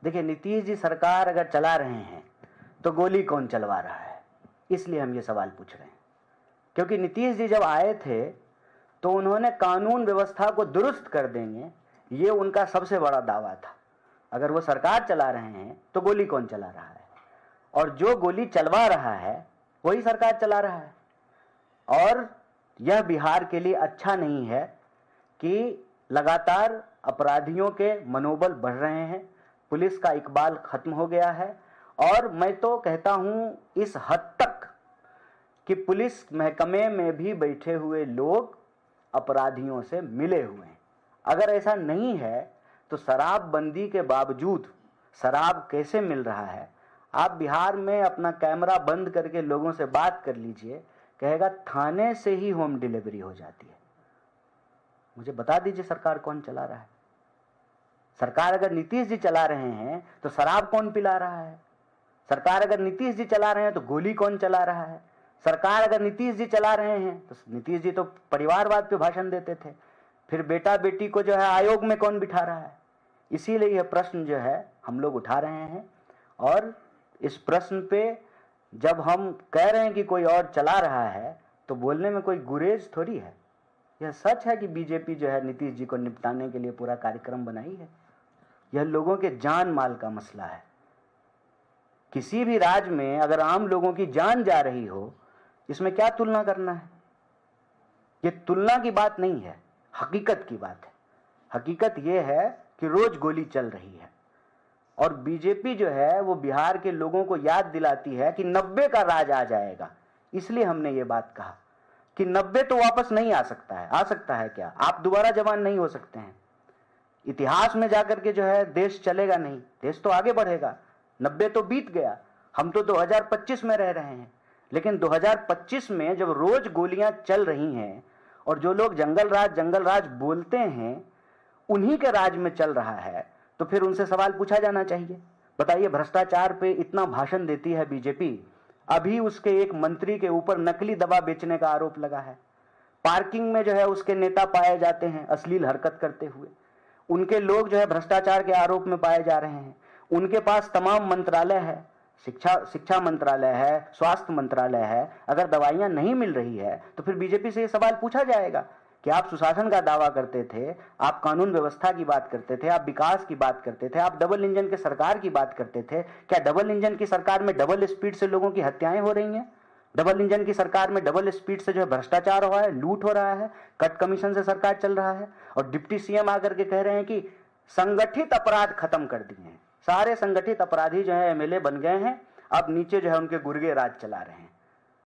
देखिए, नीतीश जी सरकार अगर चला रहे हैं तो गोली कौन चलवा रहा है, इसलिए हम ये सवाल पूछ रहे हैं। क्योंकि नीतीश जी जब आए थे तो उन्होंने कानून व्यवस्था को दुरुस्त कर देंगे, ये उनका सबसे बड़ा दावा था। अगर वो सरकार चला रहे हैं तो गोली कौन चला रहा है, और जो गोली चलवा रहा है वही सरकार चला रहा है। और यह बिहार के लिए अच्छा नहीं है कि लगातार अपराधियों के मनोबल बढ़ रहे हैं, पुलिस का इकबाल खत्म हो गया है। और मैं तो कहता हूं इस हद तक कि पुलिस महकमे में भी बैठे हुए लोग अपराधियों से मिले हुए हैं। अगर ऐसा नहीं है तो शराबबंदी के बावजूद शराब कैसे मिल रहा है? आप बिहार में अपना कैमरा बंद करके लोगों से बात कर लीजिए, कहेगा थाने से ही होम डिलीवरी हो जाती है। मुझे बता दीजिए सरकार कौन चला रहा है? सरकार अगर नीतीश जी चला रहे हैं तो शराब कौन पिला रहा है? सरकार अगर नीतीश जी चला रहे हैं तो गोली कौन चला रहा है? सरकार अगर नीतीश जी चला रहे हैं तो नीतीश जी तो परिवारवाद पे भाषण देते थे, फिर बेटा बेटी को जो है आयोग में कौन बिठा रहा है? इसीलिए यह प्रश्न जो है हम लोग उठा रहे हैं। और इस प्रश्न पे जब हम कह रहे हैं कि कोई और चला रहा है तो बोलने में कोई गुरेज थोड़ी है। यह सच है कि बीजेपी जो है नीतीश जी को निपटाने के लिए पूरा कार्यक्रम बनाई है। यह लोगों के जान माल का मसला है। किसी भी राज्य में अगर आम लोगों की जान जा रही हो, इसमें क्या तुलना करना है? यह तुलना की बात नहीं है, हकीकत की बात है। हकीकत यह है कि रोज गोली चल रही है। और बीजेपी जो है वो बिहार के लोगों को याद दिलाती है कि 90 का राज आ जाएगा। इसलिए हमने ये बात कहा कि 90 तो वापस नहीं आ सकता है। आ सकता है क्या? आप दोबारा जवान नहीं हो सकते हैं। इतिहास में जाकर के जो है देश चलेगा नहीं, देश तो आगे बढ़ेगा। 90 तो बीत गया, हम तो 2025 में रह रहे हैं। लेकिन 2025 में जब रोज गोलियां चल रही हैं और जो लोग जंगल राज बोलते हैं उन्हीं के राज में चल रहा है, तो फिर उनसे सवाल पूछा जाना चाहिए। बताइए, भ्रष्टाचार पे इतना भाषण देती है बीजेपी, अभी उसके एक मंत्री के ऊपर नकली दवा बेचने का आरोप लगा है। पार्किंग में जो है उसके नेता पाए जाते हैं अश्लील हरकत करते हुए। उनके लोग जो है भ्रष्टाचार के आरोप में पाए जा रहे हैं। उनके पास तमाम मंत्रालय है, शिक्षा मंत्रालय है, स्वास्थ्य मंत्रालय है। अगर दवाइयां नहीं मिल रही है तो फिर बीजेपी से यह सवाल पूछा जाएगा कि आप सुशासन का दावा करते थे, आप कानून व्यवस्था की बात करते थे, आप विकास की बात करते थे, आप डबल इंजन के सरकार की बात करते थे। क्या डबल इंजन की सरकार में डबल स्पीड से लोगों की हत्याएं हो रही हैं? डबल इंजन की सरकार में डबल स्पीड से जो है भ्रष्टाचार हो रहा है, लूट हो रहा है, कट कमीशन से सरकार चल रहा है। और डिप्टी सीएम आकर के कह रहे हैं कि संगठित अपराध खत्म कर दिए हैं, सारे संगठित अपराधी जो है एमएलए बन गए हैं, अब नीचे जो है उनके गुर्गे राज चला रहे हैं।